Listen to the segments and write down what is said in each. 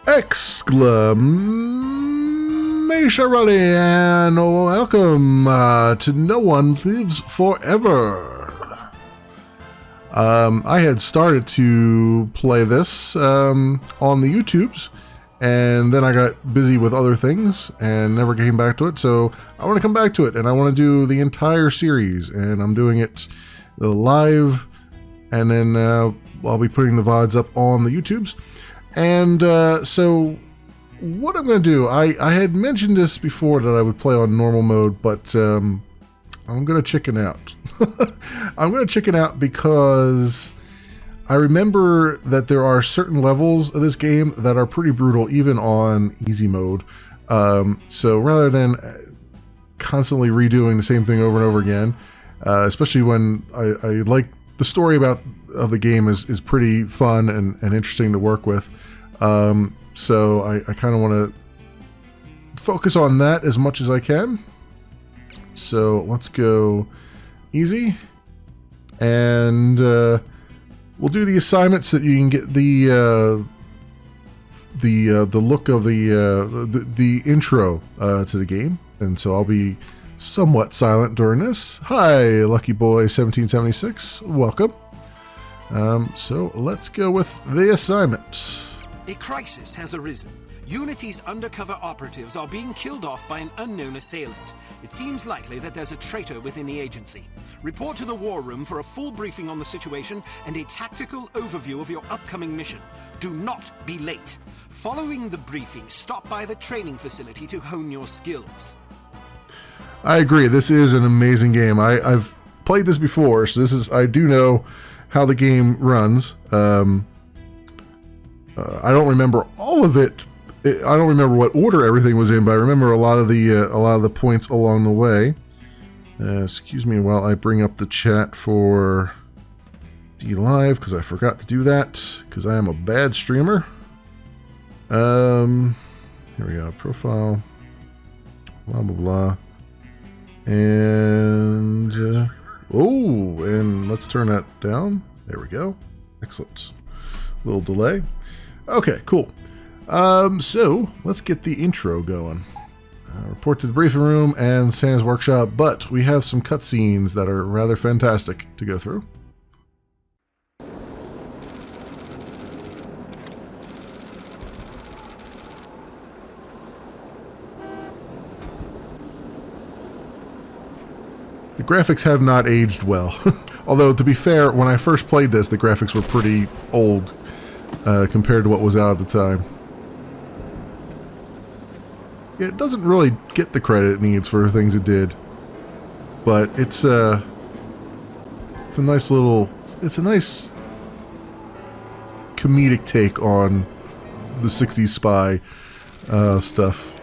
Exclamation ready, and welcome to No One Lives Forever. I had started to play this on the YouTubes, and then I got busy with other things and never came back to it, so I want to come back to it, and I want to do the entire series, and I'm doing it live, and then I'll be putting the VODs up on the YouTubes. And so what I'm going to do, I had mentioned this before that I would play on normal mode, but I'm going to chicken out. I'm going to chicken out because I remember that there are certain levels of this game that are pretty brutal, even on easy mode. So rather than constantly redoing the same thing over and over again, especially when I like the story of the game is pretty fun and interesting to work with. So I kind of want to focus on that as much as I can. So let's go easy, and we'll do the assignments so that you can get the look of the intro to the game. And so I'll be somewhat silent during this. Hi, Lucky Boy 1776. Welcome. So let's go with the assignment. A crisis has arisen. Unity's undercover operatives are being killed off by an unknown assailant. It seems likely that there's a traitor within the agency. Report to the war room for a full briefing on the situation and a tactical overview of your upcoming mission. Do not be late. Following the briefing, stop by the training facility to hone your skills. I agree. This is an amazing game. I've played this before, so I do know how the game runs. I don't remember all of it. I don't remember what order everything was in, but I remember a lot of the points along the way. Excuse me while I bring up the chat for DLive, because I forgot to do that, because I am a bad streamer. Here we go. Profile. Blah, blah, blah. And... and let's turn that down. There we go. Excellent. Little delay. Okay, cool. So let's get the intro going. Report to the briefing room and Santa's workshop, but we have some cutscenes that are rather fantastic to go through. The graphics have not aged well. Although, to be fair, when I first played this, the graphics were pretty old compared to what was out at the time. Yeah, it doesn't really get the credit it needs for things it did, but it's a nice comedic take on the 60s spy stuff.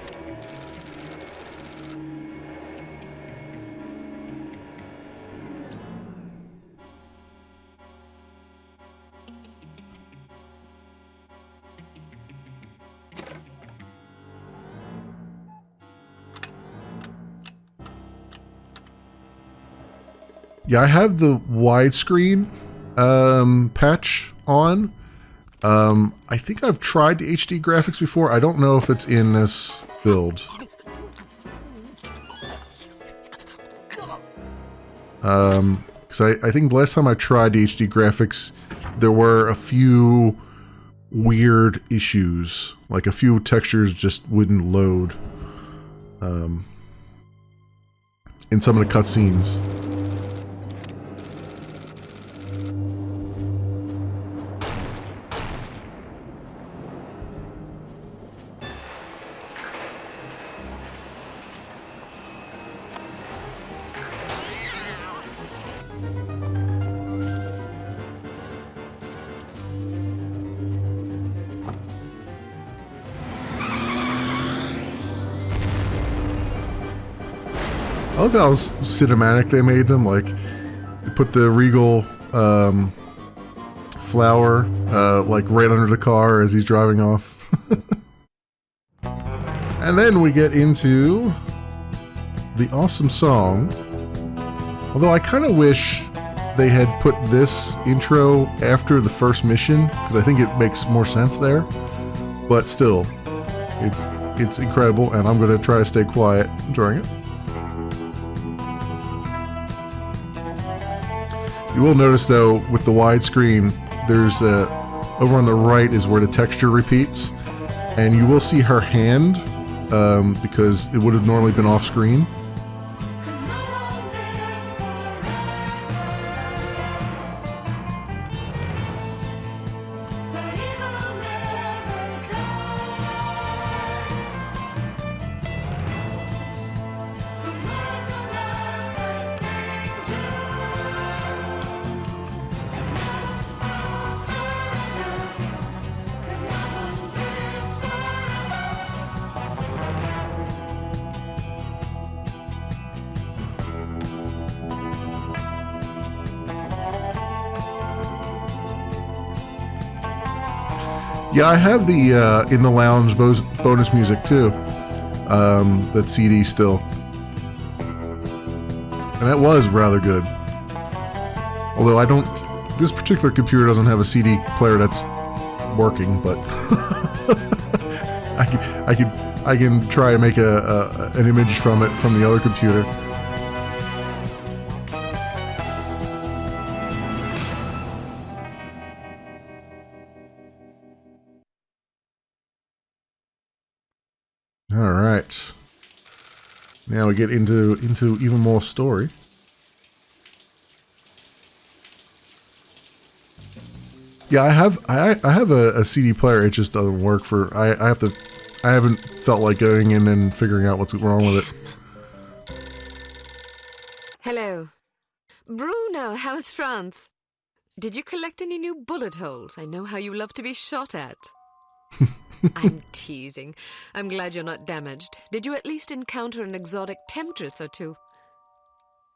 Yeah, I have the widescreen patch on. I think I've tried the HD graphics before. I don't know if it's in this build. Because I think the last time I tried the HD graphics, there were a few weird issues. Like a few textures just wouldn't load in some of the cutscenes. I love how cinematic they made them. Like, they put the regal flower like right under the car as he's driving off. And then we get into the awesome song. Although I kind of wish they had put this intro after the first mission, because I think it makes more sense there. but still, it's incredible, and I'm going to try to stay quiet during it. You will notice, though, with the widescreen, there's over on the right is where the texture repeats, and you will see her hand because it would have normally been off screen. Yeah, I have the In the Lounge bonus music too. That CD still. And that was rather good. Although I don't... This particular computer doesn't have a CD player that's working, but... I can try and make an image from it from the other computer. All right. Now we get into even more story. Yeah, I have a CD player. It just doesn't work for. I haven't felt like going in and figuring out what's wrong with it. Hello, Bruno. How's France? Did you collect any new bullet holes? I know how you love to be shot at. I'm teasing. I'm glad you're not damaged. Did you at least encounter an exotic temptress or two?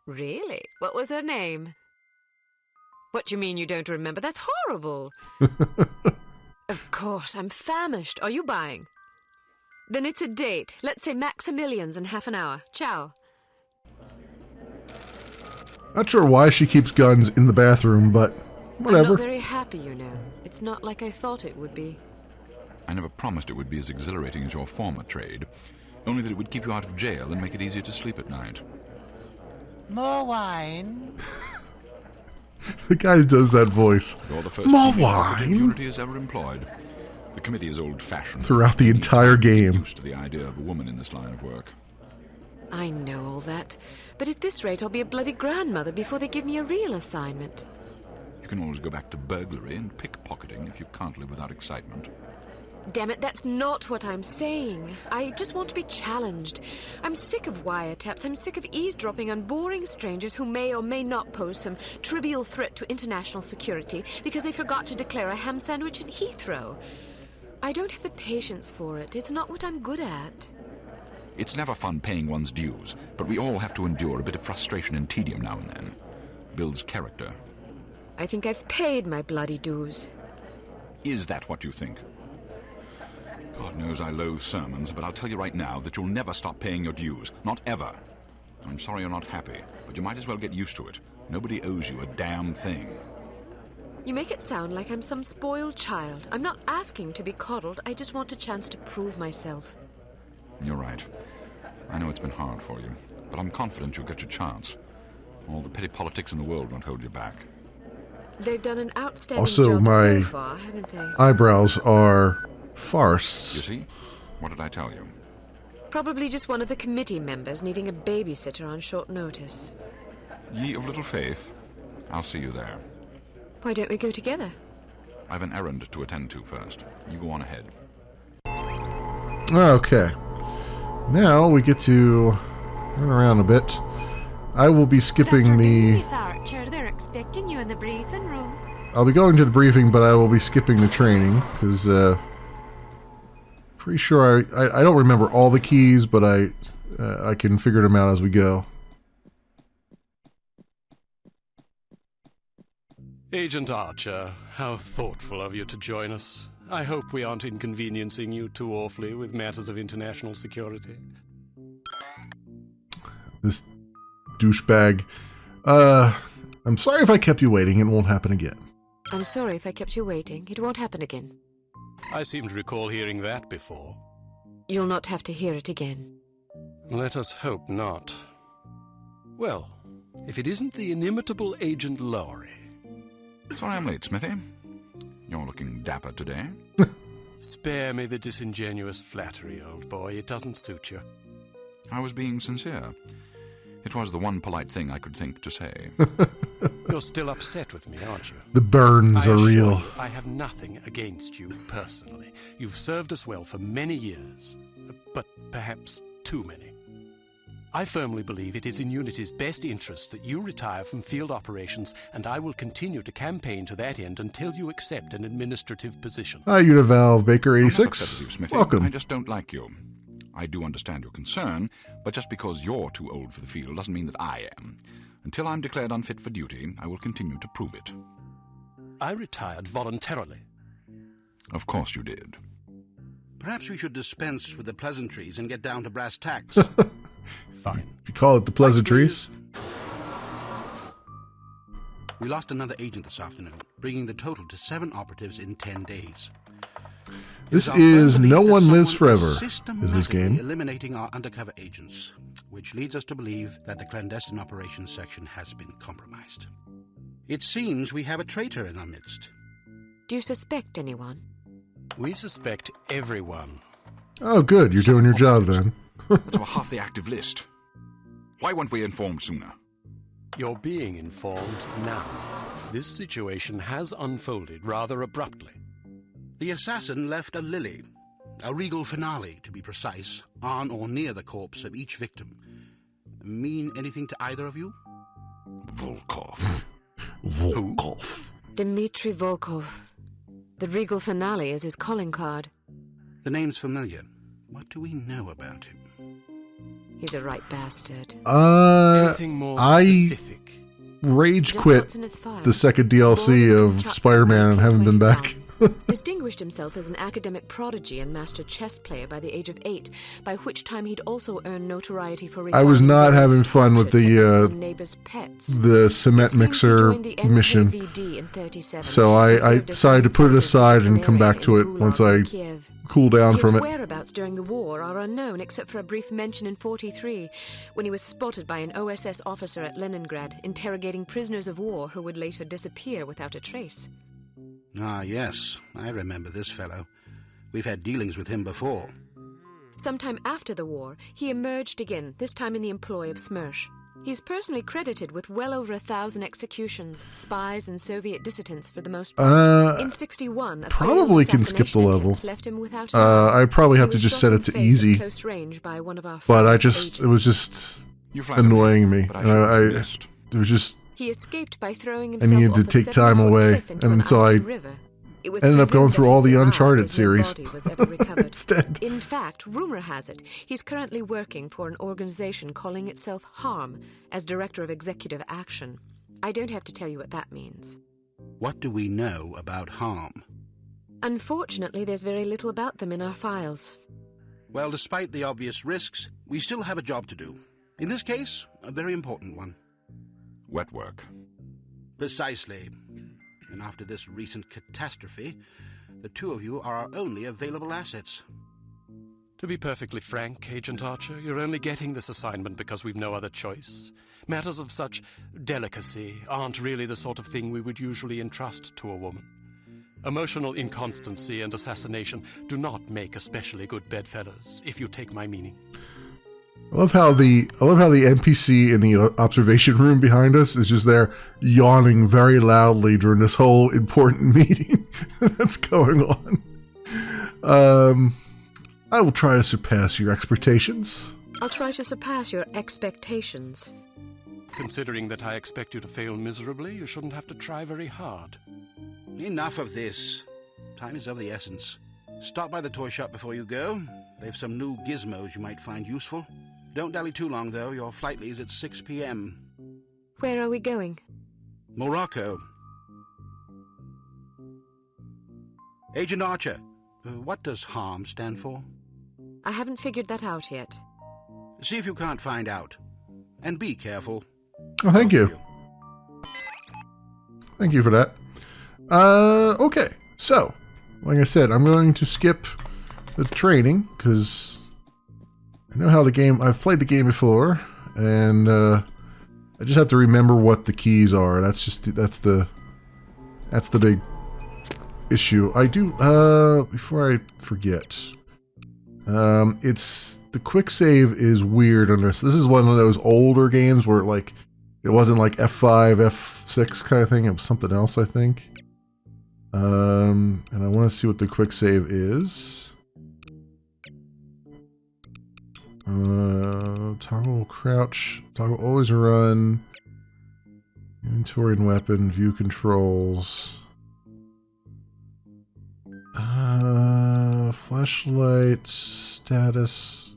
Really? What was her name? What do you mean you don't remember? That's horrible. Of course, I'm famished. Are you buying? Then it's a date. Let's say Maximilian's in half an hour. Ciao. Not sure why she keeps guns in the bathroom, but whatever. I'm not very happy, you know. It's not like I thought it would be. I never promised it would be as exhilarating as your former trade, only that it would keep you out of jail and make it easier to sleep at night. More wine? The guy who does that voice. You're the first More female wine? operative Unity has ever employed. The committee is old-fashioned. Throughout the entire game. Used to the idea of a woman in this line of work. I know all that, but at this rate I'll be a bloody grandmother before they give me a real assignment. You can always go back to burglary and pickpocketing if you can't live without excitement. Damn it, that's not what I'm saying. I just want to be challenged. I'm sick of wiretaps. I'm sick of eavesdropping on boring strangers who may or may not pose some trivial threat to international security because they forgot to declare a ham sandwich in Heathrow. I don't have the patience for it. It's not what I'm good at. It's never fun paying one's dues, but we all have to endure a bit of frustration and tedium now and then. Builds character. I think I've paid my bloody dues. Is that what you think? God knows I loathe sermons, but I'll tell you right now that you'll never stop paying your dues. Not ever. I'm sorry you're not happy, but you might as well get used to it. Nobody owes you a damn thing. You make it sound like I'm some spoiled child. I'm not asking to be coddled. I just want a chance to prove myself. You're right. I know it's been hard for you, but I'm confident you'll get your chance. All the petty politics in the world won't hold you back. They've done an outstanding Also, job my so far, haven't they? eyebrows are farce. You see? What did I tell you? Probably just one of the committee members needing a babysitter on short notice. Ye of little faith. I'll see you there. Why don't we go together? I've an errand to attend to first. You go on ahead. Okay. Now we get to run around a bit. I will be skipping the... Miss Archer, they're expecting you in the briefing room. I'll be going to the briefing, but I will be skipping the training, because, pretty sure I don't remember all the keys, but I can figure them out as we go. Agent Archer, how thoughtful of you to join us. I hope we aren't inconveniencing you too awfully with matters of international security. This douchebag. I'm sorry if I kept you waiting. It won't happen again. I'm sorry if I kept you waiting. It won't happen again. I seem to recall hearing that before. You'll not have to hear it again. Let us hope not. Well, if it isn't the inimitable Agent Lowry. Sorry I'm late, Smithy. You're looking dapper today. Spare me the disingenuous flattery, old boy. It doesn't suit you. I was being sincere. It was the one polite thing I could think to say. You're still upset with me, aren't you? The burns I are assure real. you, I have nothing against you personally. You've served us well for many years, but perhaps too many. I firmly believe it is in Unity's best interest that you retire from field operations, and I will continue to campaign to that end until you accept an administrative position. Hi, Univalve Baker I'm not upset 86. with you, Smithy. Welcome. I just don't like you. I do understand your concern, but just because you're too old for the field doesn't mean that I am. Until I'm declared unfit for duty, I will continue to prove it. I retired voluntarily. Of course you did. Perhaps we should dispense with the pleasantries and get down to brass tacks. Fine. If you call it the pleasantries. We lost another agent this afternoon, bringing the total to 7 operatives in 10 days. This It is our is firm No belief One that Lives someone Forever, is this systematically game. eliminating our undercover agents, which leads us to believe that the clandestine operations section has been compromised. It seems we have a traitor in our midst. Do you suspect anyone? We suspect everyone. Oh, good. You're doing your job then. That's about half the active list. Why weren't we informed sooner? You're being informed now. This situation has unfolded rather abruptly. The assassin left a lily, a regal finale to be precise, on or near the corpse of each victim. Mean anything to either of you? Volkov. Volkov. Dmitri Volkov. The regal finale is his calling card. The name's familiar. What do we know about him? He's a right bastard. Anything more specific? Rage Just quit what's in his file. the second DLC of Chuck Spider-Man and haven't been back. 1921. Distinguished himself as an academic prodigy and master chess player by the age of 8, by which time he'd also earned notoriety for I was refining not various having fun with torture techniques the on neighbors' pets. the cement It seems he mixer joined the mission. NKVD in 37 So and I served as decided to put it some sort of aside and come back to it disciplinarian in once Gulag I in Kiev. cool down His from it. whereabouts during the war are unknown, except for a brief mention in 43, when he was spotted by an OSS officer at Leningrad, interrogating prisoners of war who would later disappear without a trace. Ah, yes, I remember this fellow. We've had dealings with him before. Sometime after the war, he emerged again, this time in the employ of Smersh. He's personally credited with well over 1,000 executions, spies and Soviet dissidents for the most part. In 61, a probably failed can skip the assassination level. attempt left him without an eye. I'd probably have He to was just shot set in it to face at easy. close range by one of our But I finest just, it was agents. just You flatter me, annoying me. but I And should I, have missed. it was just, He escaped by throwing I himself needed off to a take time 7-foot away, cliff into and an so icy I river. It was ended up going presumed through that all he the survived, Uncharted as no series. body was ever recovered. instead. In fact, rumor has it, he's currently working for an organization calling itself HARM as Director of Executive Action. I don't have to tell you what that means. What do we know about harm? Unfortunately, there's very little about them in our files. Well, despite the obvious risks, we still have a job to do. In this case, a very important one. Wet work. Precisely. And after this recent catastrophe, the two of you are our only available assets. To be perfectly frank, Agent Archer, you're only getting this assignment because we've no other choice. Matters of such delicacy aren't really the sort of thing we would usually entrust to a woman. Emotional inconstancy and assassination do not make especially good bedfellows, if you take my meaning. I love how the NPC in the observation room behind us is just there yawning very loudly during this whole important meeting that's going on. I will try to surpass your expectations. I'll try to surpass your expectations. Considering that I expect you to fail miserably, you shouldn't have to try very hard. Enough of this. Time is of the essence. Stop by the toy shop before you go. They've some new gizmos you might find useful. Don't dally too long, though. Your flight leaves at 6 p.m. Where are we going? Morocco. Agent Archer, what does HARM stand for? I haven't figured that out yet. See if you can't find out. And be careful. Oh, thank you. Thank you for that. Okay, so like I said, I'm going to skip the training because I know how the game. I've played the game before, and I just have to remember what the keys are. That's the big issue. I do. Before I forget, it's the quick save is weird on this. This is one of those older games where like it wasn't like F5, F6 kind of thing. It was something else, I think. And I want to see what the quick save is. Toggle crouch, toggle always run, inventory and weapon, view controls. Flashlight, status.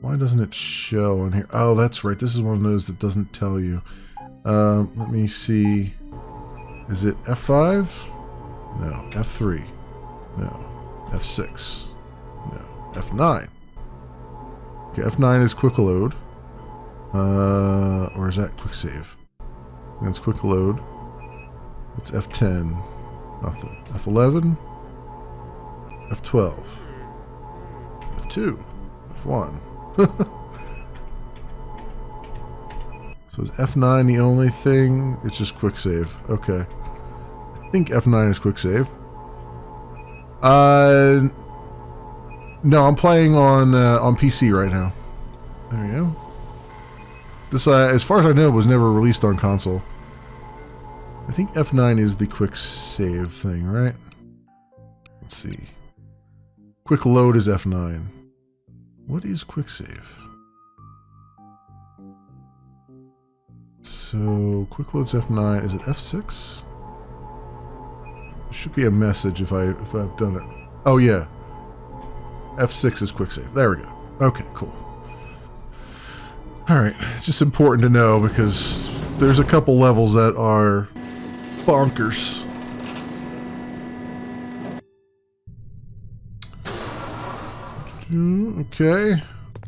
Why doesn't it show on here? Oh, that's right. This is one of those that doesn't tell you. Let me see. Is it F5? No. F3? No. F6? No. F9? Okay, F9 is quick load. Or is that quick save? That's quick load. It's F10. Nothing. F11? F12? F2? F1? So is F9 the only thing? It's just quick save. Okay. I think F9 is quick save. No, I'm playing on PC right now. There you go. This, as far as I know, was never released on console. I think F9 is the quick save thing, right? Let's see. Quick load is F9. What is quick save? So, quick load's F9. Is it F6? There should be a message if I've done it. Oh yeah. F6 is quick save. There we go. Okay, cool. Alright, it's just important to know because there's a couple levels that are bonkers. Okay.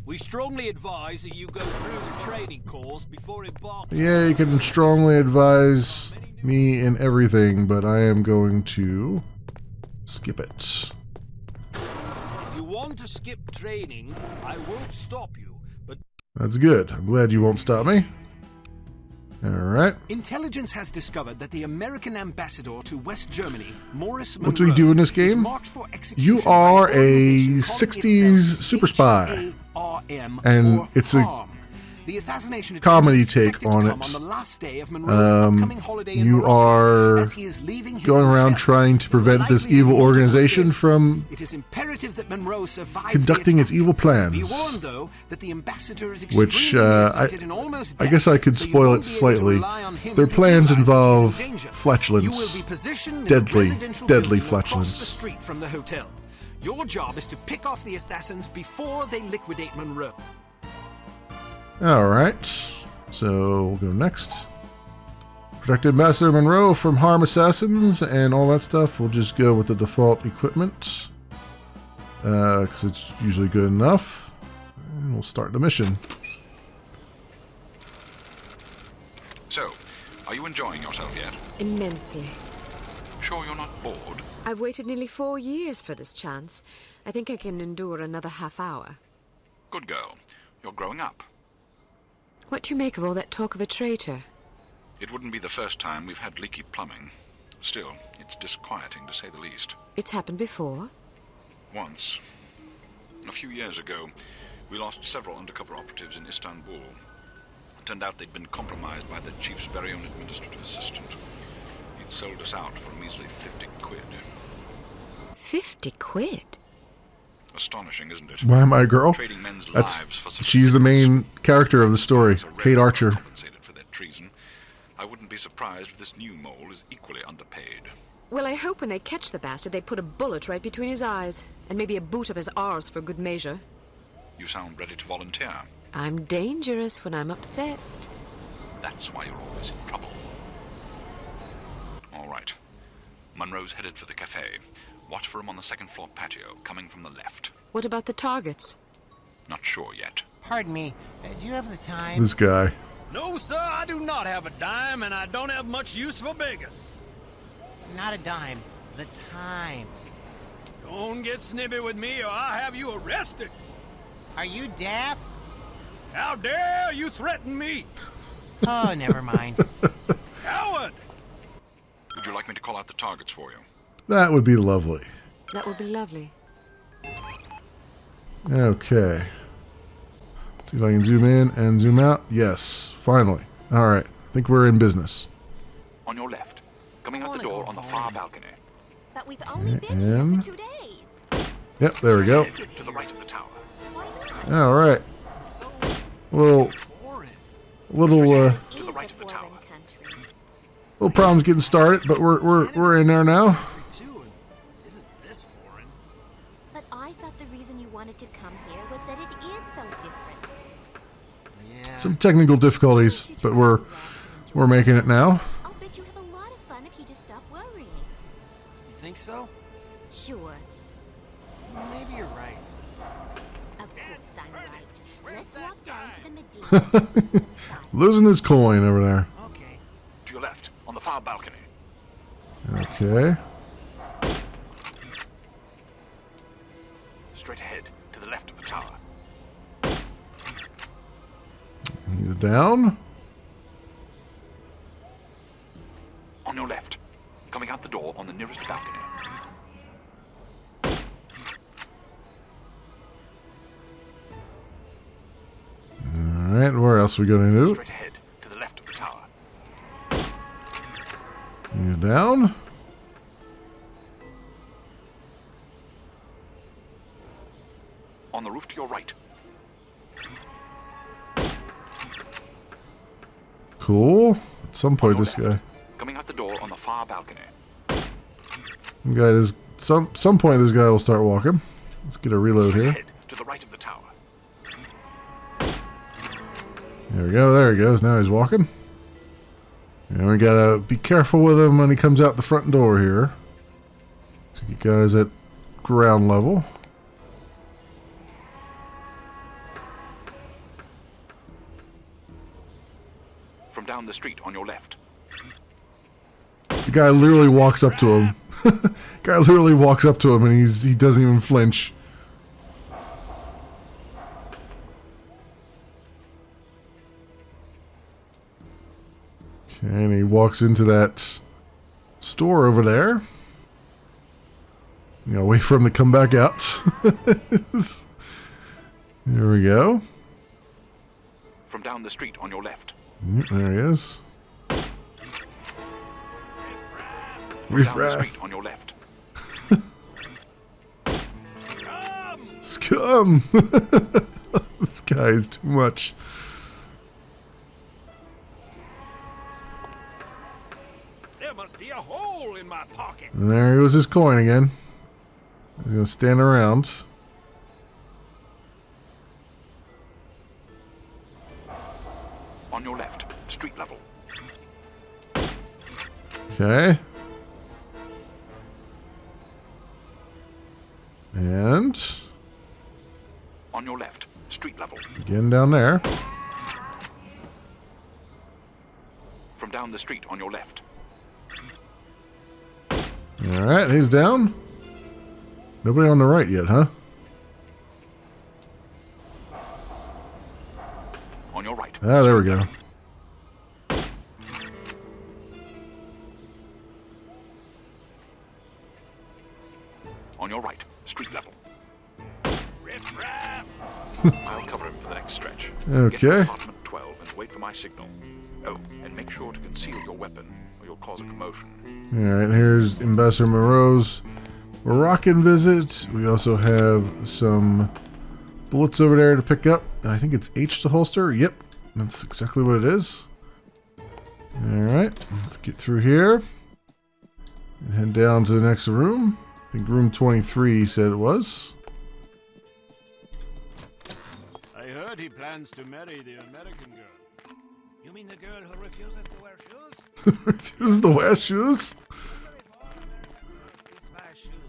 We strongly advise that you go through the training course before embarking. Yeah, you can strongly advise me in everything, but I am going to skip it. If you want to skip training, I won't stop you, but... That's good. I'm glad you won't stop me. Alright. Intelligence has discovered that the American ambassador to West Germany, Morris What do we do in this game? You are a 60s super spy. And it's a comedy take on it. You are going around trying to prevent this evil organization from conducting its evil plans. Which, I guess I could spoil it slightly. Their plans involve flatulence. Deadly flatulence. Your job is to pick off the assassins before they liquidate Monroe. Alright, so we'll go next. Protect Ambassador Monroe from harm assassins and all that stuff. We'll just go with the default equipment. Because it's usually good enough. And we'll start the mission. So, are you enjoying yourself yet? Immensely. Sure you're not bored? I've waited nearly 4 years for this chance. I think I can endure another half hour. Good girl. You're growing up. What do you make of all that talk of a traitor? It wouldn't be the first time we've had leaky plumbing. Still, it's disquieting to say the least. It's happened before? Once. A few years ago, we lost several undercover operatives in Istanbul. It turned out they'd been compromised by the chief's very own administrative assistant. He'd sold us out for a measly 50 quid. 50 quid? Astonishing, isn't it? Why, my girl? She's the main character of the story, Kate Archer. Compensated for their treason. I wouldn't be surprised if this new mole is equally underpaid. Well, I hope when they catch the bastard, they put a bullet right between his eyes, and maybe a boot up his arse for good measure. You sound ready to volunteer. I'm dangerous when I'm upset. That's why you're always in trouble. All right. Monroe's headed for the cafe. Watch for him on the second floor patio, coming from the left. What about the targets? Not sure yet. Pardon me, do you have the time? This guy. No, sir, I do not have a dime, and I don't have much use for beggars. Not a dime. The time. Don't get snippy with me or I'll have you arrested. Are you deaf? How dare you threaten me? Oh, never mind. Coward! Would you like me to call out the targets for you? That would be lovely. That would be lovely. Okay. See if I can zoom in and zoom out. Yes, finally. All right. I think we're in business. On your left. Coming out the door on the far balcony. But we've only been And- here for 2 days. Yep, there we go. To the right of the tower. Why not? All right. Little, little, It To the is right a of the tower. foreign country. little problems getting started, but we're in there now. Isn't this foreign? But I thought the reason you wanted to come here was that it is so different. Yeah. Some technical difficulties, but we're making it now. I'll bet you have a lot of fun if you just stop worrying. You think so? Sure. Maybe you're right. Of course I'm right. Let's walk down to the Medina and see some signs. Losing his coin over there. Okay. To your left. On the far balcony. Okay. Straight ahead. To the left of the tower. He's down. On your left. Coming out the door on the nearest balcony. All right. Where else are we going to do? Straight ahead. To the left of the tower. He's down. On the roof to your right. Cool. At some point, this guy. Coming out the door on the far balcony. Some point, this guy will start walking. Let's get a reload Straight here. ahead. To the right of the tower. There we go. There he goes. Now he's walking. And we gotta be careful with him when he comes out the front door here. So you guys at ground level. From down the street on your left. The guy literally walks up to him. Guy literally walks up to him and he doesn't even flinch. Okay, and he walks into that store over there. You know, wait for him to come back out. There we go. From down the street on your left. Yep, there he is. From down the Riff-raff. street on your left. Scum! This guy is too much. There must be a hole in my pocket. And there goes his coin again. He's gonna stand around. On your left. Street level. Okay. And On your left. Street level. again down there. From down the street on your left. Alright, he's down. Nobody on the right yet, huh? On your right. Ah, there we Street go. level. On your right. Street level. Riff-raff. I'll cover him for the next stretch. Okay. Get to apartment 12 and wait for my signal. Oh, and make sure to conceal your weapon, or you'll cause a commotion. Alright, here's Ambassador Moreau's Moroccan visit. We also have some bullets over there to pick up. And I think it's H to holster. Yep, that's exactly what it is. Alright, let's get through here. And head down to the next room. I think room 23 he said it was. I heard he plans to marry the American girl. You mean the girl who refuses to wear shoes? Refuses to wear shoes.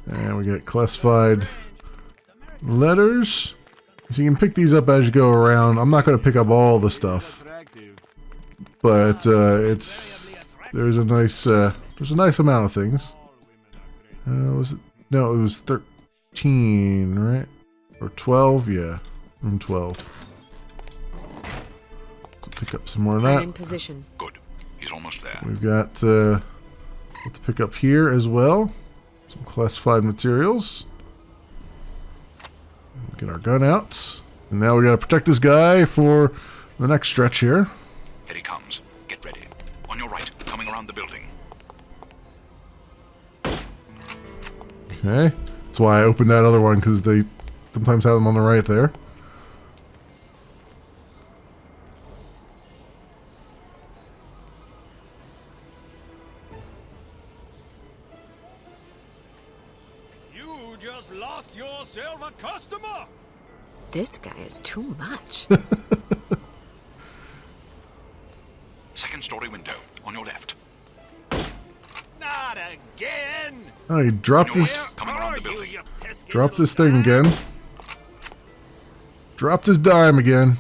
And we get classified letters. So you can pick these up as you go around. I'm not going to pick up all the stuff, but there's a nice amount of things. Was it? No, it was 13, right? Or 12? Yeah, room 12. So pick up some more of I'm that. in position. Good. He's almost there. We've got what to pick up here as well. Some classified materials. Get our gun out. And now we gotta protect this guy for the next stretch here. Here he comes. Get ready. On your right, coming around the building. Okay. That's why I opened that other one, because they sometimes have them on the right there. You just lost yourself a customer! This guy is too much. Second story window, on your left. Not again! Oh, he dropped Where his coming around the building. You pesky dropped little this thing dime? again. Dropped his dime again.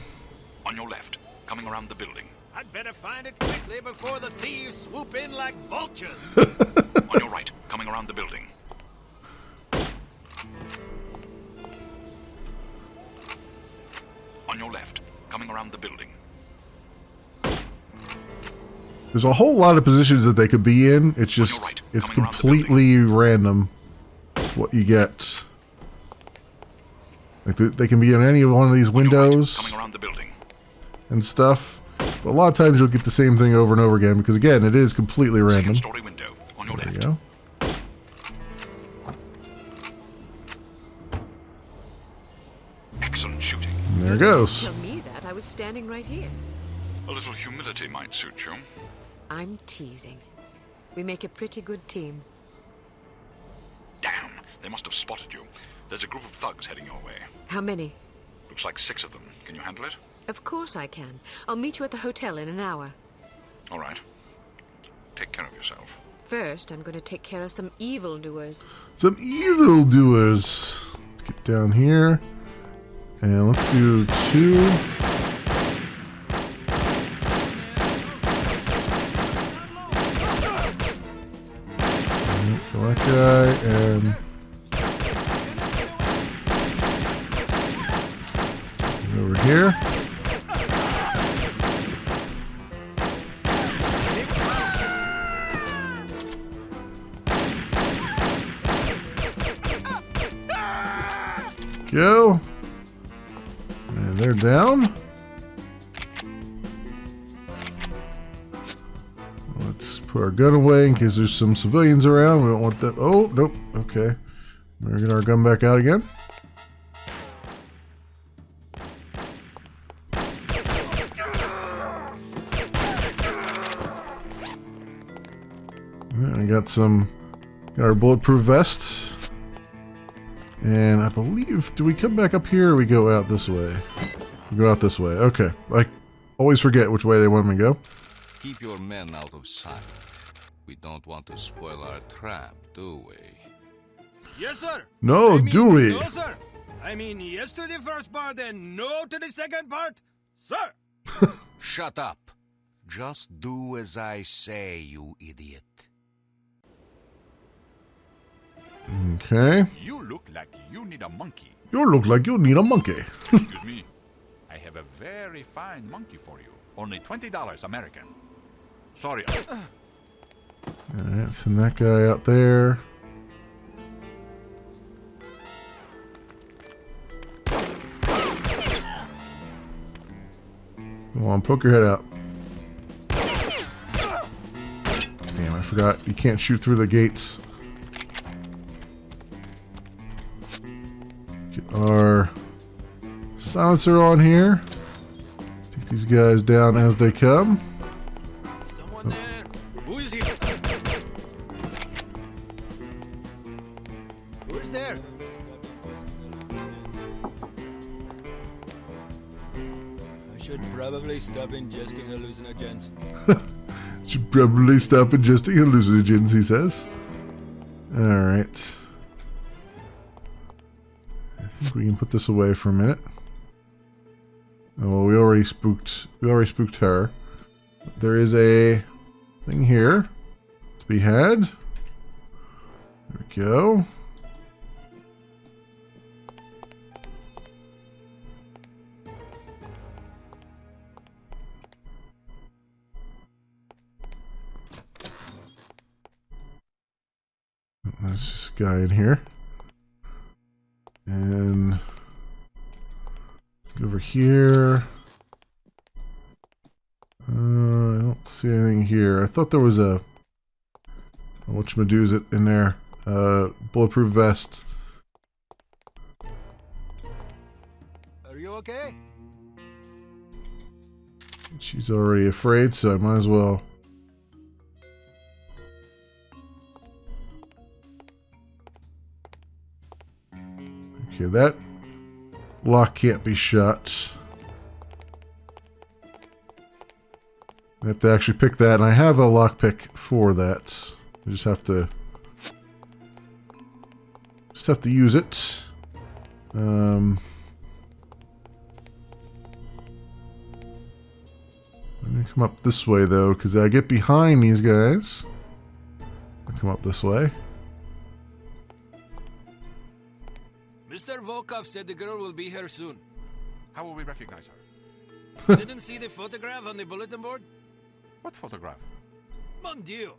On your left, coming around the building. I'd better find it quickly before the thieves swoop in like vultures. On your right, coming around the building. On your left, coming around the building. There's a whole lot of positions that they could be in. It's just, On your right, it's coming around the completely random what you get. Like they can be in any one of these On your right, windows coming around the building. and stuff. But a lot of times you'll get the same thing over and over again because, again, it is completely random. Second story window, on your There you left. go. Excellent shooting. There it goes. Tell me that. I was standing right here. A little humility might suit you. I'm teasing. We make a pretty good team. Damn, they must have spotted you. There's a group of thugs heading your way. How many? Looks like 6 of them. Can you handle it? Of course I can. I'll meet you at the hotel in an hour. All right. Take care of yourself. First, I'm going to take care of some evildoers. Some evildoers. Let's get down here. And let's do 2. Kill that guy and over here. Go. And they're down. Let's put our gun away in case there's some civilians around. We don't want that. Oh, nope. Okay. We're gonna get our gun back out again. I got our bulletproof vests. And I believe, do we come back up here or we go out this way? We go out this way. Okay. I always forget which way they want me to go. Keep your men out of sight. We don't want to spoil our trap, do we? Yes, sir. No, do we? No, sir. I mean yes to the first part and no to the second part, sir. Shut up. Just do as I say, you idiot. Okay. You look like you need a monkey. You look like you need a monkey. Excuse me. I have a very fine monkey for you. Only $20 American. Sorry. Alright, send that guy out there. Come on, poke your head out. Damn, I forgot. You can't shoot through the gates. Get our silencer on here. Take these guys down as they come. Someone there. Who is here? Who is there? I should probably stop ingesting hallucinogens. Should probably stop ingesting hallucinogens, he says. Alright. I think we can put this away for a minute. Oh, well, we already spooked her. There is a thing here to be had. We Go. There's just a guy in here. And over here. I don't see anything here. I thought there was a whatchamadoozit in there. Bulletproof vest. Are you okay? She's already afraid, so I might as well. Okay, that lock can't be shut. I have to actually pick that, and I have a lockpick for that. I just have to use it. Let me come up this way though, because I get behind these guys. I come up this way. Mr. Volkov said the girl will be here soon. How will we recognize her? Didn't see the photograph on the bulletin board? What photograph? Mon Dieu!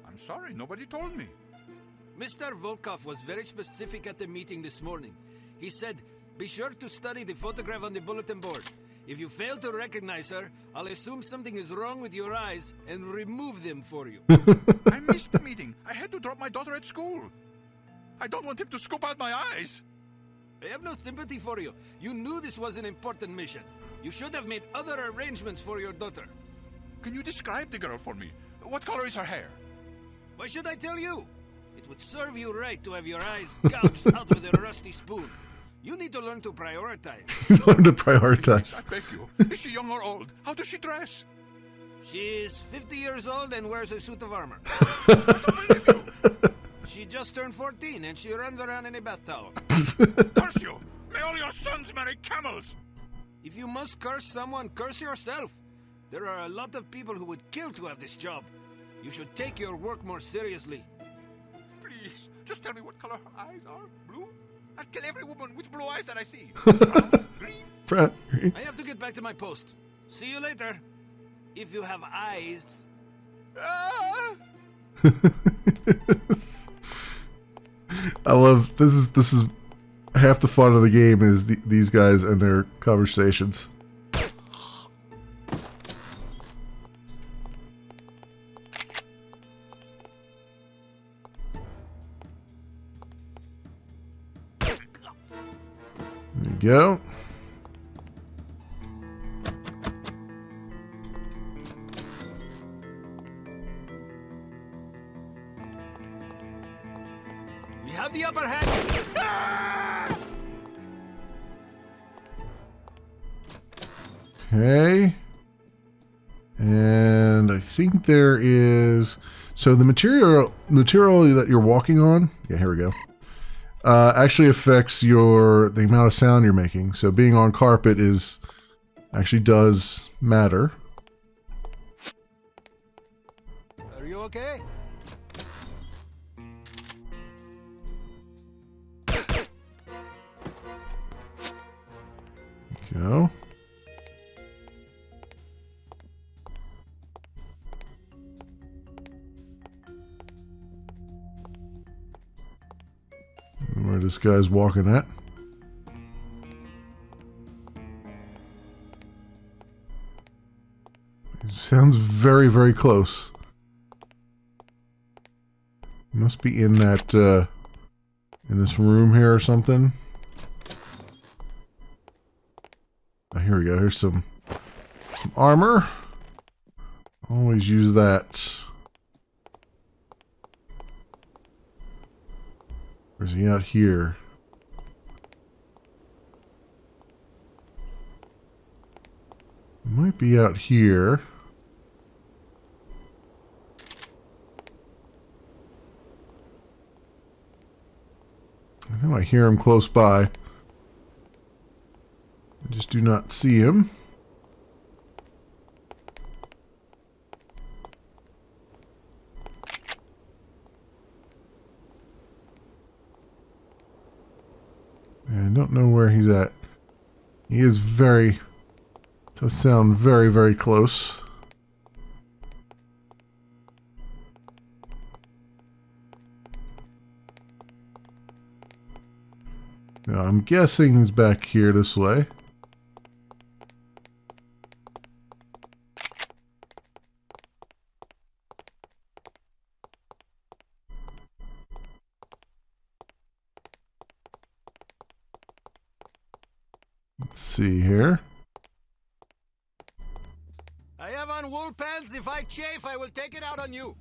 I'm sorry, nobody told me. Mr. Volkov was very specific at the meeting this morning. He said, be sure to study the photograph on the bulletin board. If you fail to recognize her, I'll assume something is wrong with your eyes and remove them for you. I missed the meeting. I had to drop my daughter at school. I don't want him to scoop out my eyes. I have no sympathy for you. You knew this was an important mission. You should have made other arrangements for your daughter. Can you describe the girl for me? What color is her hair? Why should I tell you? It would serve you right to have your eyes gouged out with a rusty spoon. You need to learn to prioritize. Learn to prioritize. Please, I beg you. Is she young or old? How does she dress? She's 50 years old and wears a suit of armor. I don't believe you. She just turned 14 and she runs around in a bath towel. Curse you! May all your sons marry camels! If you must curse someone, curse yourself. There are a lot of people who would kill to have this job. You should take your work more seriously. Please, just tell me what color her eyes are. Blue? I'd kill every woman with blue eyes that I see. Brown? Green? I have to get back to my post. See you later. If you have eyes. Ah! I love this is half the fun of the game is these guys and their conversations. There you go. We have the upper hand. Ah! Okay. And I think there is... So the material that you're walking on... Yeah, here we go. Actually affects the amount of sound you're making. So being on carpet actually does matter. Are you okay? Go. Where this guy's walking at. It sounds very, very close. He must be in that, in this room here or something. Oh, here we go. Here's some armor. Always use that. Or is he out here? He might be out here. I know I hear him close by. I just do not see him. don't know where he's at. He is does sound very, very close. Now, I'm guessing he's back here this way. Let's see here. I have on wool pants. If I chafe, I will take it out on you.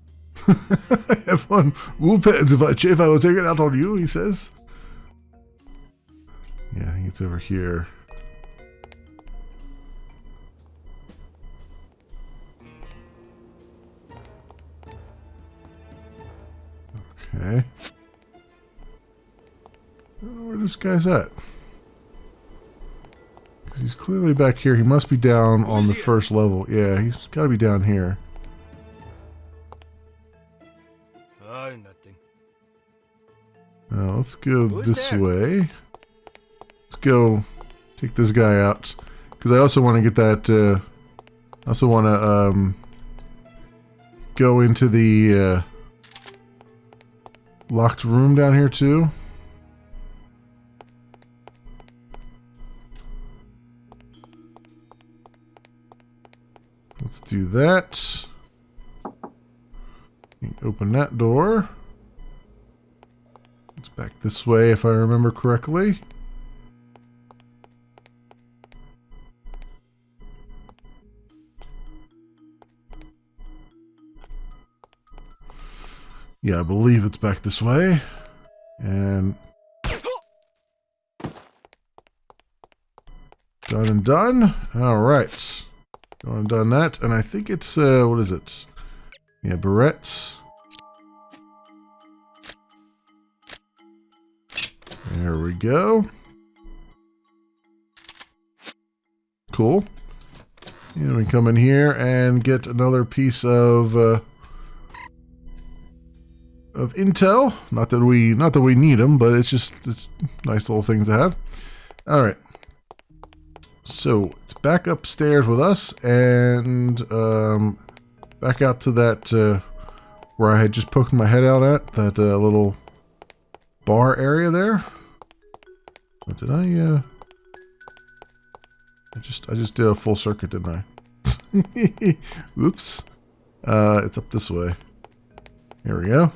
I have on wool pads. If I chafe, I will take it out on you, he says. Yeah, I think it's over here. Okay. I don't know where this guy's at. He's clearly back here. He must be down on the first level. Yeah, he's got to be down here. Oh, nothing. Let's go this way. Let's go take this guy out. Because I also want to get that... I also want to go into the locked room down here too. Let's do that. Open that door. It's back this way if I remember correctly. Yeah, I believe it's back this way. And done and done. All right. Gone and done that. And I think it's, what is it? Yeah, barrettes. There we go. Cool. And we come in here and get another piece of intel. Not that we need them, but it's nice little things to have. All right. So it's back upstairs with us, and back out to that where I had just poked my head out at, that little bar area there. But did I just did a full circuit, didn't I? Oops. It's up this way. Here we go.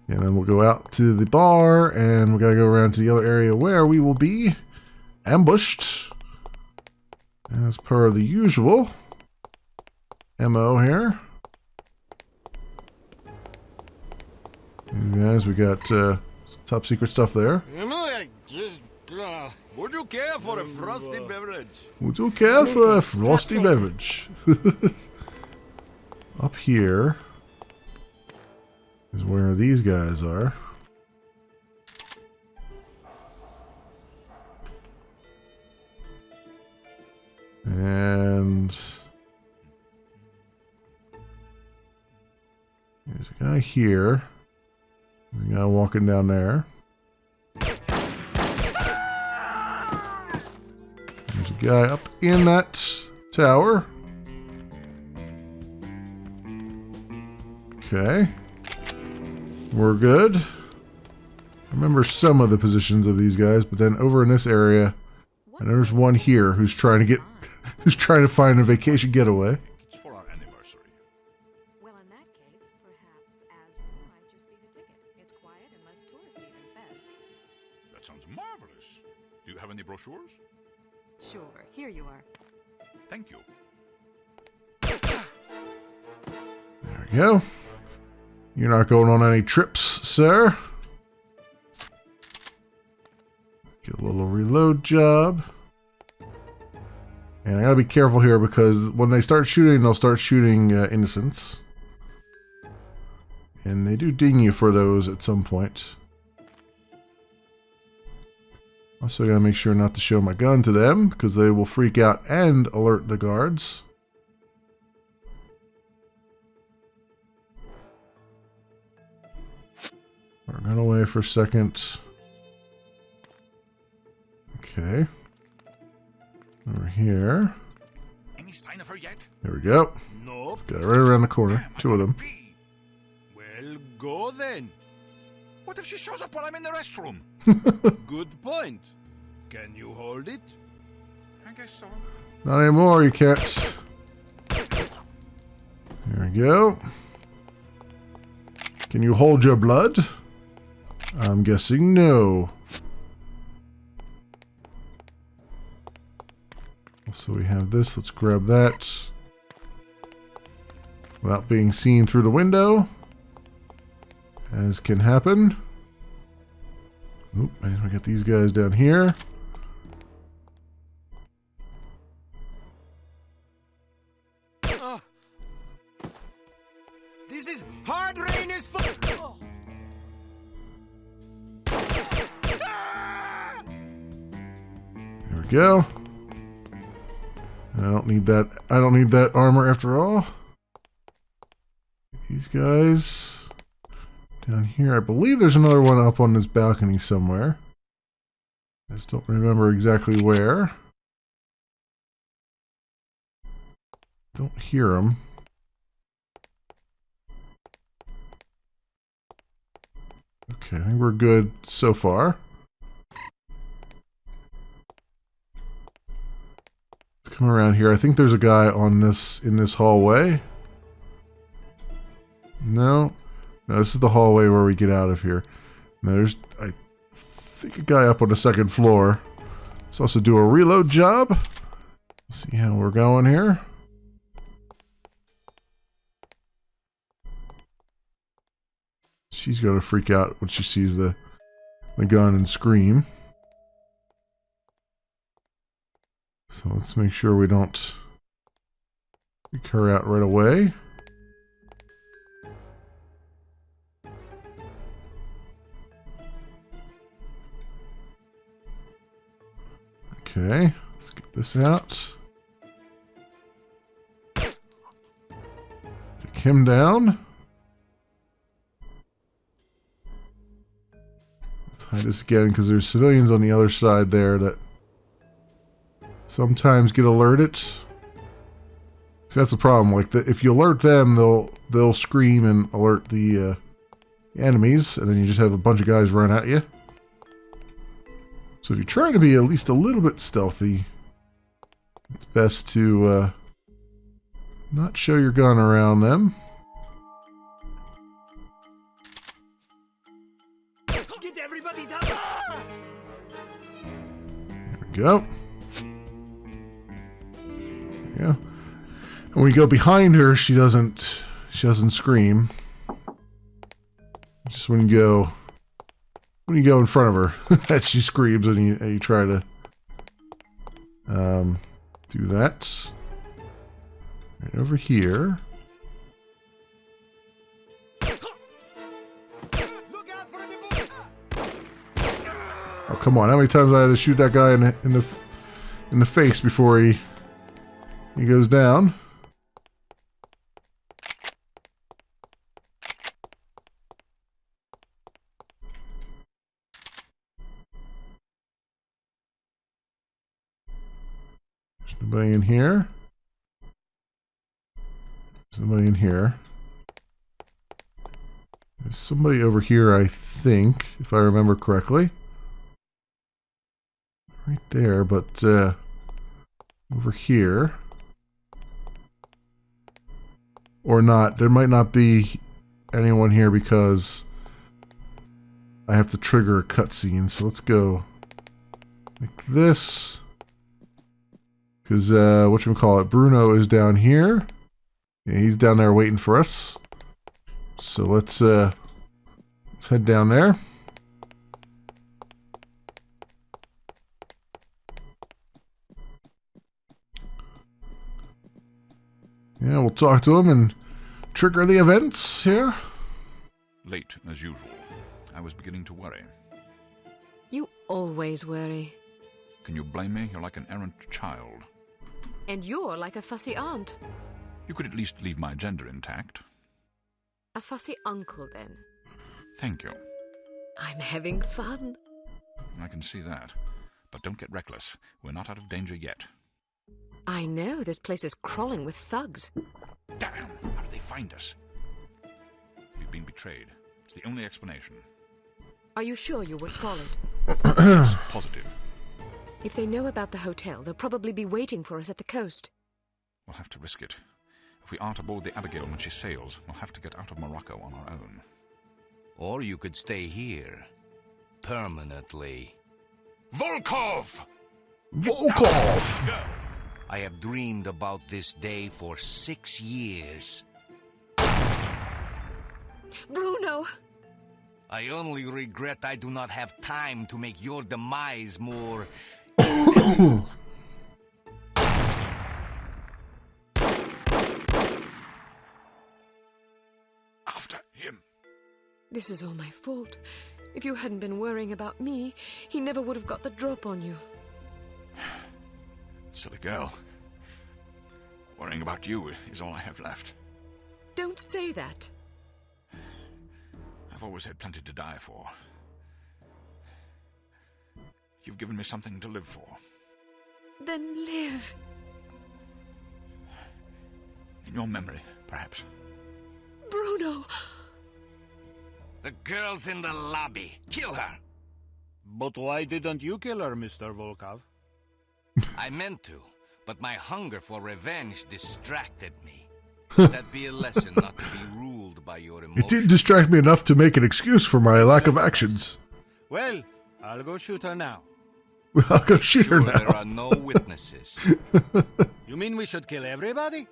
And then we'll go out to the bar, and we gotta go around to the other area where we will be ambushed, as per the usual MO here. These guys, we got some top secret stuff there. Would you care for a frosty beverage? Would you care for a frosty beverage? Up here is where these guys are. And there's a guy here. There's a guy walking down there. There's a guy up in that tower. Okay. We're good. I remember some of the positions of these guys, but then over in this area, and there's one here who's trying to find a vacation getaway. It's for our anniversary. Well, in that case, perhaps Azrael might just be the ticket. It's quiet and less touristy than Fez. That sounds marvelous. Do you have any brochures? Sure, here you are. Thank you. There we go. You're not going on any trips, sir. Get a little reload job. And I gotta be careful here because when they start shooting, they'll start shooting innocents. And they do ding you for those at some point. Also gotta make sure not to show my gun to them because they will freak out and alert the guards. Run away for a second. Okay. Over here. Any sign of her yet? There we go. Nope. Let's get right around the corner. Two of them. Well, go then. What if she shows up while I'm in the restroom? Good point. Can you hold it? I guess so. Not anymore, you can't. There we go. Can you hold your blood? I'm guessing no. So we have this. Let's grab that. Without being seen through the window. As can happen. Oop, and we got these guys down here. This is hard rain is full. There we go. I don't need that. I don't need that armor after all. These guys down here. I believe there's another one up on this balcony somewhere. I just don't remember exactly where. Don't hear them. Okay, I think we're good so far. Let's come around here. I think there's a guy on this in this hallway. No, this is the hallway where we get out of here. Now there's, I think, a guy up on the second floor. Let's also do a reload job. See how we're going here. She's going to freak out when she sees the gun and scream. So let's make sure we don't freak her out right away. Okay, let's get this out. Take him down. Let's hide this again because there's civilians on the other side there that sometimes get alerted. See, that's the problem. Like, if you alert them, they'll scream and alert the enemies, and then you just have a bunch of guys run at you. So if you're trying to be at least a little bit stealthy, it's best to not show your gun around them. Get everybody down. There we go. Yeah. And when you go behind her, she doesn't scream. Just when you go in front of her, that she screams, and you try to do that. Right over here. Oh, come on! How many times I had to shoot that guy in the face before he goes down? Somebody in here. Somebody in here. There's somebody over here, I think, if I remember correctly. Right there, but over here. Or not. There might not be anyone here because I have to trigger a cutscene. So let's go like this. Because, whatchamacallit, Bruno is down here. Yeah, he's down there waiting for us. So let's head down there. Yeah, we'll talk to him and trigger the events here. Late, as usual. I was beginning to worry. You always worry. Can you blame me? You're like an errant child. And you're like a fussy aunt. You could at least leave my gender intact. A fussy uncle, then. Thank you. I'm having fun. I can see that. But don't get reckless. We're not out of danger yet. I know, this place is crawling with thugs. Damn! How did they find us? We've been betrayed. It's the only explanation. Are you sure you weren't followed? Yes, positive. If they know about the hotel, they'll probably be waiting for us at the coast. We'll have to risk it. If we aren't aboard the Abigail when she sails, we'll have to get out of Morocco on our own. Or you could stay here. Permanently. Volkov! Volkov! I have dreamed about this day for 6 years. Bruno! I only regret I do not have time to make your demise more... After him. This is all my fault. If you hadn't been worrying about me, he never would have got the drop on you. Silly girl. Worrying about you is all I have left. Don't say that. I've always had plenty to die for. You've given me something to live for. Then live. In your memory, perhaps. Bruno! The girl's in the lobby. Kill her. But why didn't you kill her, Mr. Volkov? I meant to, but my hunger for revenge distracted me. Let that be a lesson not to be ruled by your emotions. It did distract me enough to make an excuse for my lack of actions. Well, I'll go shoot her now. I'll go shoot her Sure there now. are no witnesses. You mean we should kill everybody?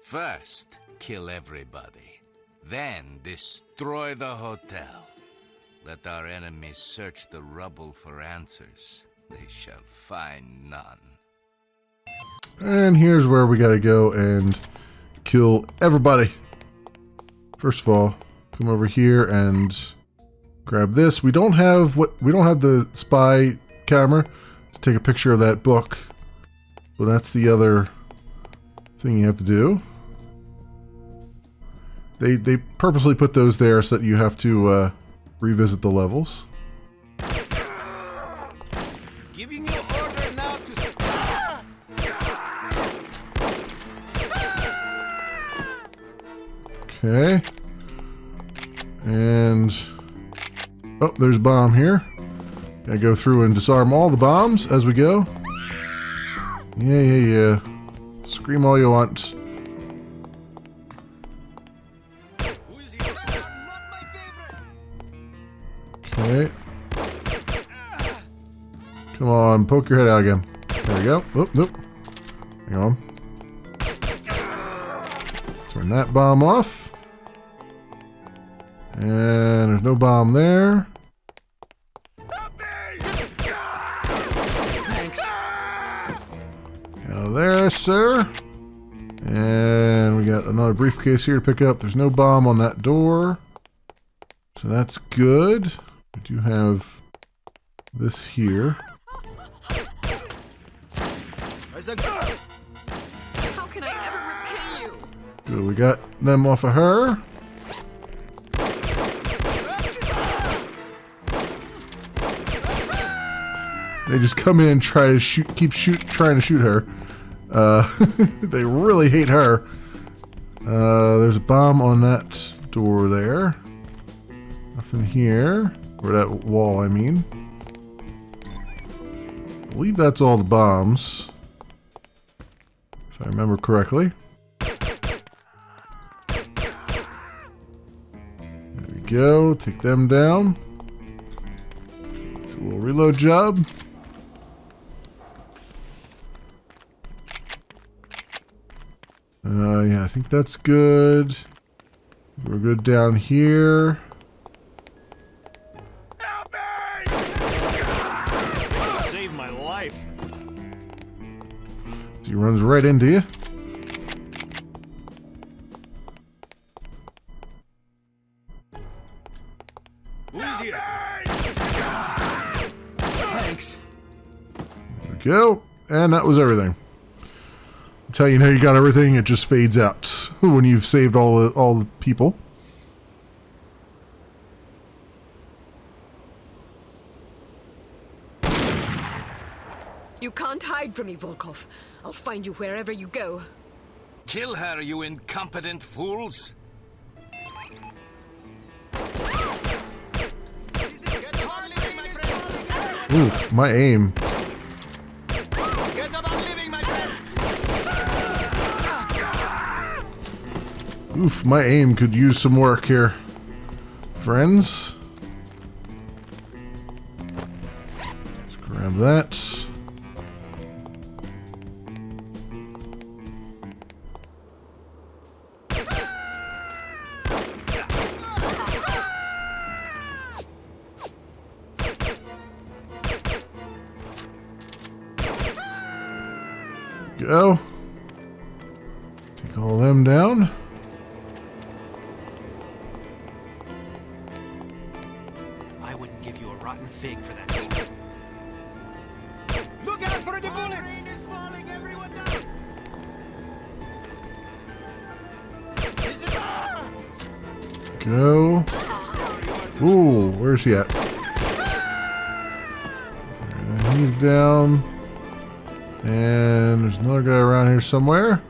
First, kill everybody. Then destroy the hotel. Let our enemies search the rubble for answers. They shall find none. And here's where we gotta go and kill everybody. First of all, come over here and grab this. We don't have the spy camera to take a picture of that book. Well, that's the other thing you have to do. They purposely put those there so that you have to revisit the levels. Giving you order now to... Okay. And... oh, there's a bomb here. Gotta go through and disarm all the bombs as we go. Yeah. Scream all you want. Okay. Come on, poke your head out again. There we go. Oop, nope. Hang on. Turn that bomb off. And there's no bomb there. Thanks. Now there, sir. And we got another briefcase here to pick up. There's no bomb on that door. So that's good. We do have this here. How can I ever repay you? Good, we got them off of her. They just come in and try to trying to shoot her. They really hate her. There's a bomb on that door there. Nothing here. Or that wall, I mean. I believe that's all the bombs. If I remember correctly. There we go. Take them down. Let's do a little reload job. Yeah, I think that's good. We're good down here. Help me! Save my life. He runs right into you. Who is here? Thanks. There we go. And that was everything. That's how you know you got everything. It just fades out when you've saved all the people. You can't hide from me, Volkov. I'll find you wherever you go. Kill her, you incompetent fools! Oof, my aim. Get up and living, my friend! Oof, my aim could use some work here. Friends. Let's grab that. Go. Take all them down. I wouldn't give you a rotten fig for that. Look out for the bullets! Rain is falling, everyone down! Go. Ooh, where's he at? And he's down. And there's another guy around here somewhere.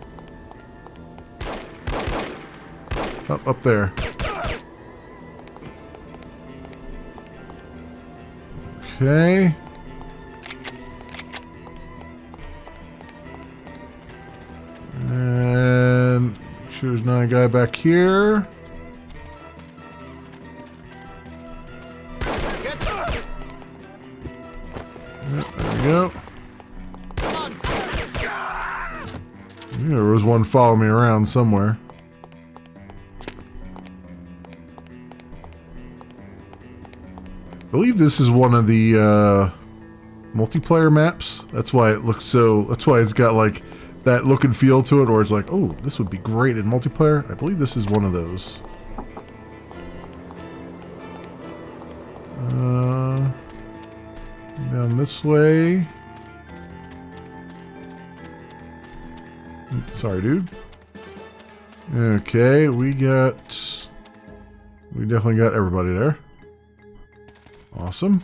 Up there. Okay. And make sure there's not a guy back here. Yep, there we go. Yeah, there was one following me around somewhere. I believe this is one of the multiplayer maps. That's why it looks so. That's why it's got like that look and feel to it, or it's like, oh, this would be great in multiplayer. I believe this is one of those. Down this way. Sorry, dude. Okay, we definitely got everybody there. Awesome.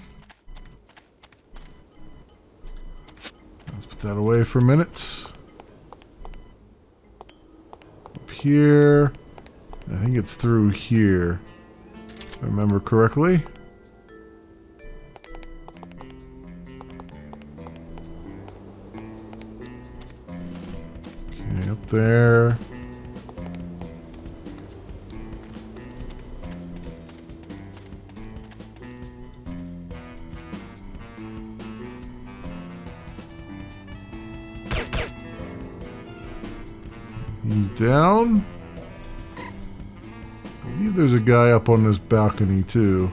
Let's put that away for a minute. Up here. I think it's through here, if I remember correctly. Okay, up there. He's down. I believe there's a guy up on this balcony too.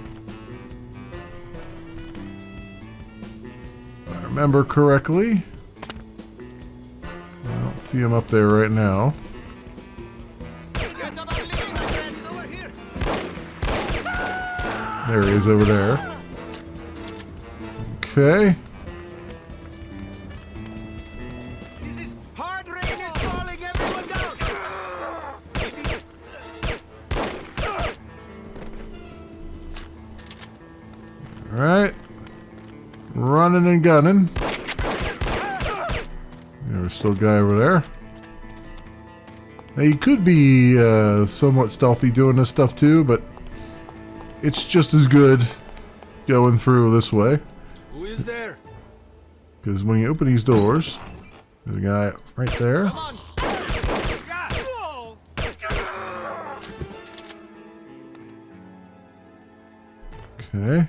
If I remember correctly. I don't see him up there right now. There he is over there. Okay. Alright. Running and gunning. There's still a guy over there. Now you could be somewhat stealthy doing this stuff too, but it's just as good going through this way. Who is there? Because when you open these doors, there's a guy right there. Okay.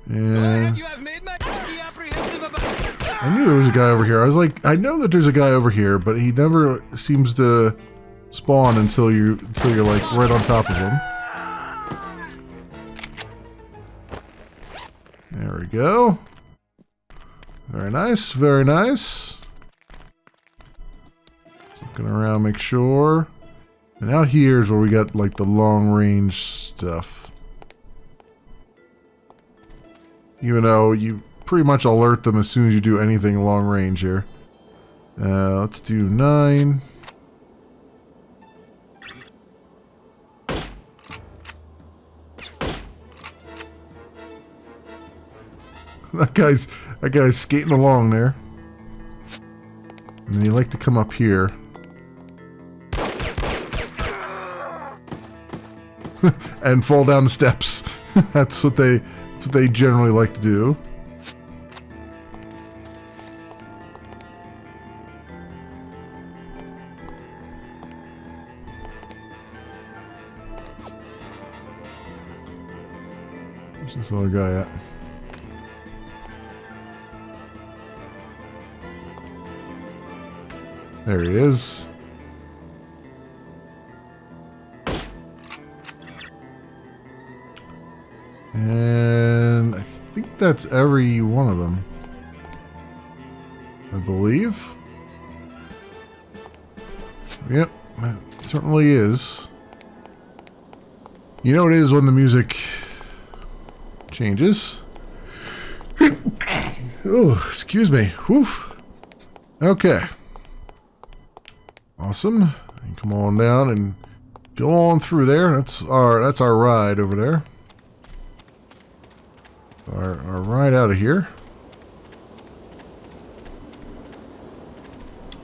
And I knew there was a guy over here. I was like, I know that there's a guy over here, but he never seems to spawn until you're like right on top of him. There we go. Very nice, very nice. Looking around, make sure. And out here is where we got like the long range stuff. Even though you pretty much alert them as soon as you do anything long range here. Let's do 9. That guy's skating along there. And then you like to come up here. And fall down the steps. That's what they generally like to do. Where's this other guy at? There he is. And I think that's every one of them. I believe. Yep, it certainly is. You know it is when the music changes. Oh, excuse me. Whew. Okay. Awesome. And come on down and go on through there. That's our ride over there. Our ride out of here.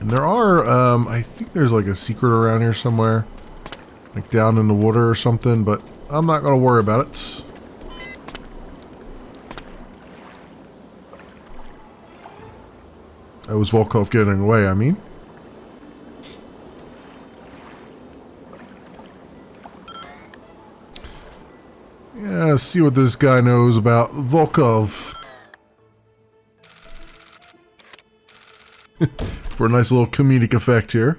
And there are, I think there's like a secret around here somewhere. Like down in the water or something, but I'm not going to worry about it. That was Volkov getting away, I mean. Yeah, let's see what this guy knows about Volkov. For a nice little comedic effect here.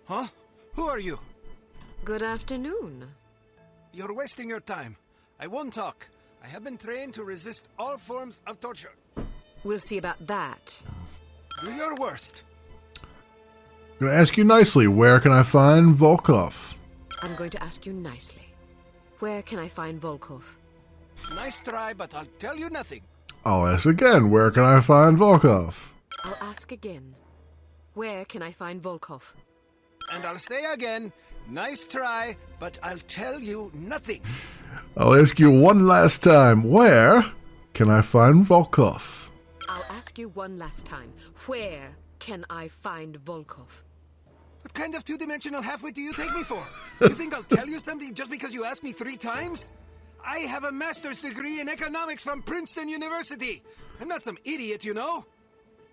Huh? Who are you? Good afternoon. You're wasting your time. I won't talk. I have been trained to resist all forms of torture. We'll see about that. Do your worst. I'm going to ask you nicely, where can I find Volkov? I'm going to ask you nicely. Where can I find Volkov? Nice try, but I'll tell you nothing. I'll ask again, where can I find Volkov? I'll ask again. Where can I find Volkov? And I'll say again, nice try, but I'll tell you nothing. I'll ask you one last time, where can I find Volkov? I'll ask you one last time. Where can I find Volkov? What kind of two-dimensional halfwit do you take me for? You think I'll tell you something just because you asked me 3 times? I have a master's degree in economics from Princeton University. I'm not some idiot, you know?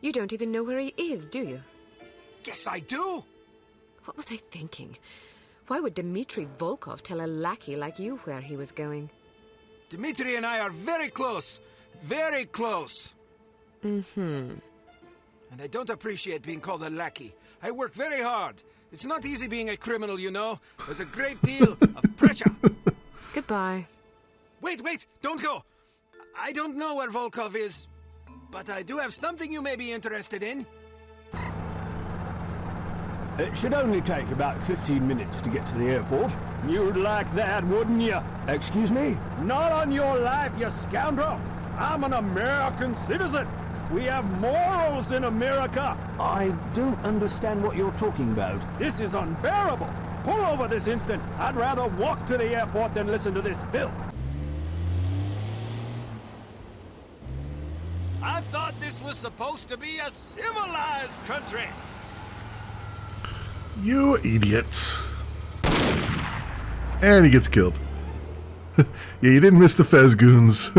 You don't even know where he is, do you? Yes, I do. What was I thinking? Why would Dmitri Volkov tell a lackey like you where he was going? Dmitri and I are very close. Very close. Mm-hmm. And I don't appreciate being called a lackey. I work very hard. It's not easy being a criminal, you know. There's a great deal of pressure. Goodbye. Wait, don't go. I don't know where Volkov is, but I do have something you may be interested in. It should only take about 15 minutes to get to the airport. You'd like that, wouldn't you? Excuse me? Not on your life, you scoundrel! I'm an American citizen! We have morals in America! I don't understand what you're talking about. This is unbearable! Pull over this instant! I'd rather walk to the airport than listen to this filth! I thought this was supposed to be a civilized country! You idiots. And he gets killed. Yeah, you didn't miss the Fez goons.